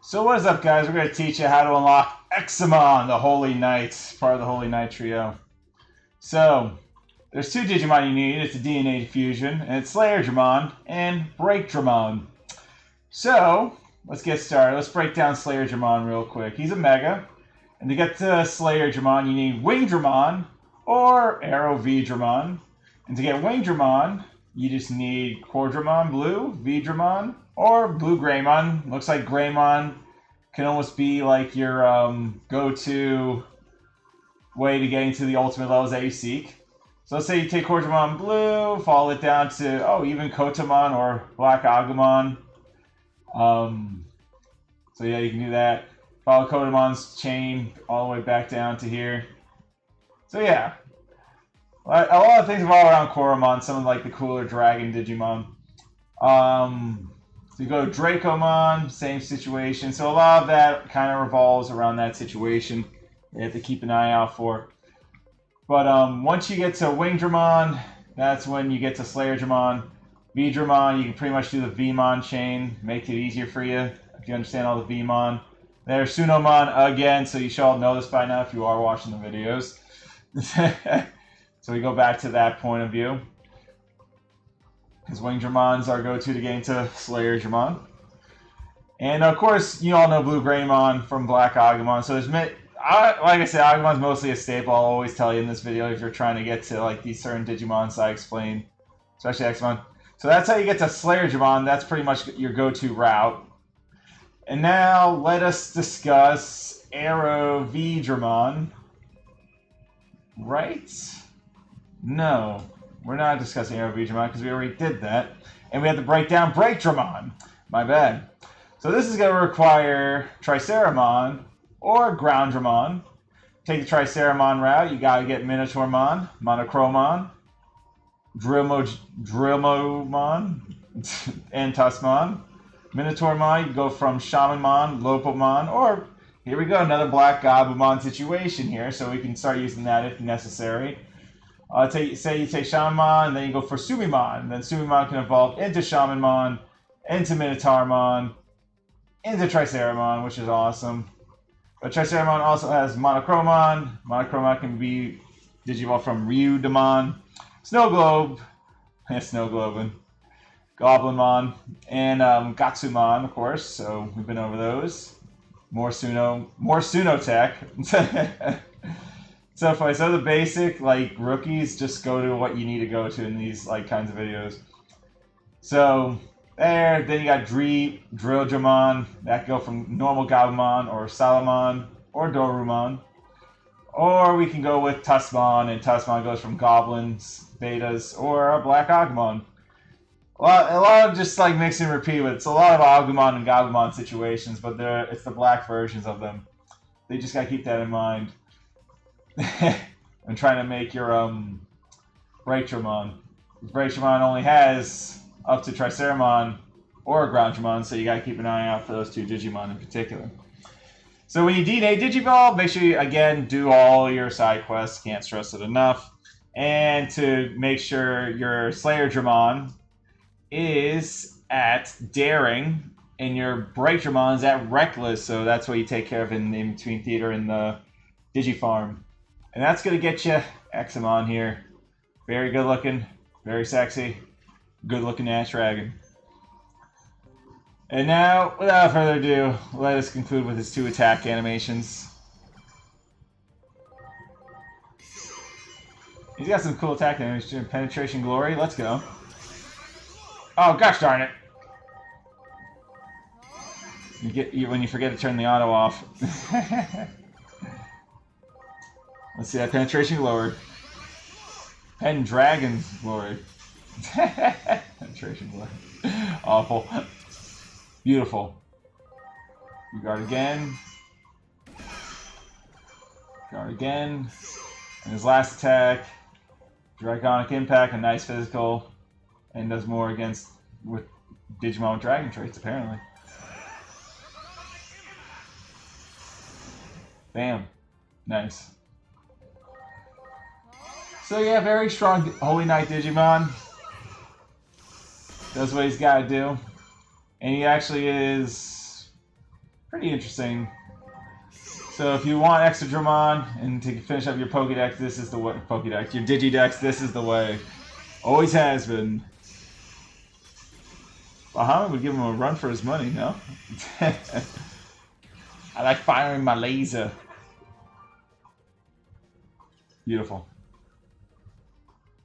So what is up, guys? We're going to teach you how to unlock Examon, the Holy Knight, part of the Holy Knight trio. So, there's two Digimon you need. It's a DNA fusion, and it's Slayerdramon and Breakdramon. So, let's get started. Let's break down Slayerdramon real quick. He's a Mega, and to get to Slayerdramon, you need Wingdramon or Arrow V-Dramon. And to get Wingdramon, you just need Quadramon Blue, V-Dramon, or Blue Greymon. Looks like Greymon can almost be like your go-to way to get into the ultimate levels that you seek. So let's say you take Quadramon Blue, follow it down to, even Kotamon or Black Agumon. So yeah, you can do that. Follow Kotamon's chain all the way back down to here. So yeah. A lot of things revolve around Koromon, some of like the cooler dragon Digimon. So you go to Dracomon, same situation. So a lot of that kind of revolves around that situation. You have to keep an eye out for. But once you get to Wingdramon, that's when you get to Slayerdramon. V-Dramon, you can pretty much do the V-Mon chain, make it easier for you if you understand all the V-Mon. There's Sunomon again, so you should all know this by now if you are watching the videos. So we go back to that point of view. Because Wingdramon's our go-to to get into Slayerdramon. And of course, you all know Blue Greymon from Black Agumon. So there's, like I said, Agumon's mostly a staple. I'll always tell you in this video if you're trying to get to like these certain Digimons I explained, especially Examon. So that's how you get to Slayerdramon. That's pretty much your go-to route. And now let us discuss Arrow V-Dramon. Right? No, we're not discussing Arrow V-Dramon because we already did that. And we have to break down Breakdramon. My bad. So this is going to require Triceramon or Grounddramon. Take the Triceramon route, you got to get Minotaurmon, Monochromon, Drillmomon, and Tuskmon. Minotaurmon, you go from Shamanmon, Lopomon, or here we go, another Black Gabumon situation here, so we can start using that if necessary. Say you take Shamanmon, then you go for Sumimon. Then Sumimon can evolve into Shamanmon, into Minotaurmon, into Triceramon, which is awesome. But Triceramon also has Monochromon. Monochromon can be Digivolve from Ryudamon, Snowglobe, Snowglobin, Goblinmon, and Gatsumon, of course. So we've been over those. More Sunotech. So funny. So the basic like rookies just go to what you need to go to in these like kinds of videos. So there, then you got Drilldramon. That can go from normal Gabumon or Salamon or Dorumon. Or we can go with Tuskmon, and Tuskmon goes from Goblins, Betas, or a Black Agumon. A lot of just like mix and repeat with. It's a lot of Agumon and Gabumon situations, but it's the black versions of them. They just gotta keep that in mind. I'm trying to make your Breakdramon. Breakdramon only has up to Triceramon or Grounddramon, so you gotta keep an eye out for those two Digimon in particular. So when you DNA Digivolve, make sure you again do all your side quests. Can't stress it enough. And to make sure your Slayerdramon is at Daring and your Breakdramon is at Reckless, so that's what you take care of in between theater and the Digifarm. And that's going to get you Examon here. Very good looking, very sexy, good looking Ash Dragon. And now, without further ado, let us conclude with his two attack animations. He's got some cool attack animations. Penetration Glory, let's go. Oh, gosh darn it. When you forget to turn the auto off. Let's see that Penetration Glory. Pendragon's Glory. Penetration Glory. Awful. Beautiful. You guard again. Guard again. And his last attack, Draconic Impact, a nice physical, and does more with Digimon with Dragon traits, apparently. Bam. Nice. So yeah, very strong Holy Knight Digimon. Does what he's got to do. And he actually is Pretty interesting. So if you want extra Dramon and to finish up your Pokédex, this is the way. Pokédex, your Digidex, this is the way. Always has been. Bahamut would give him a run for his money, no? I like firing my laser. Beautiful.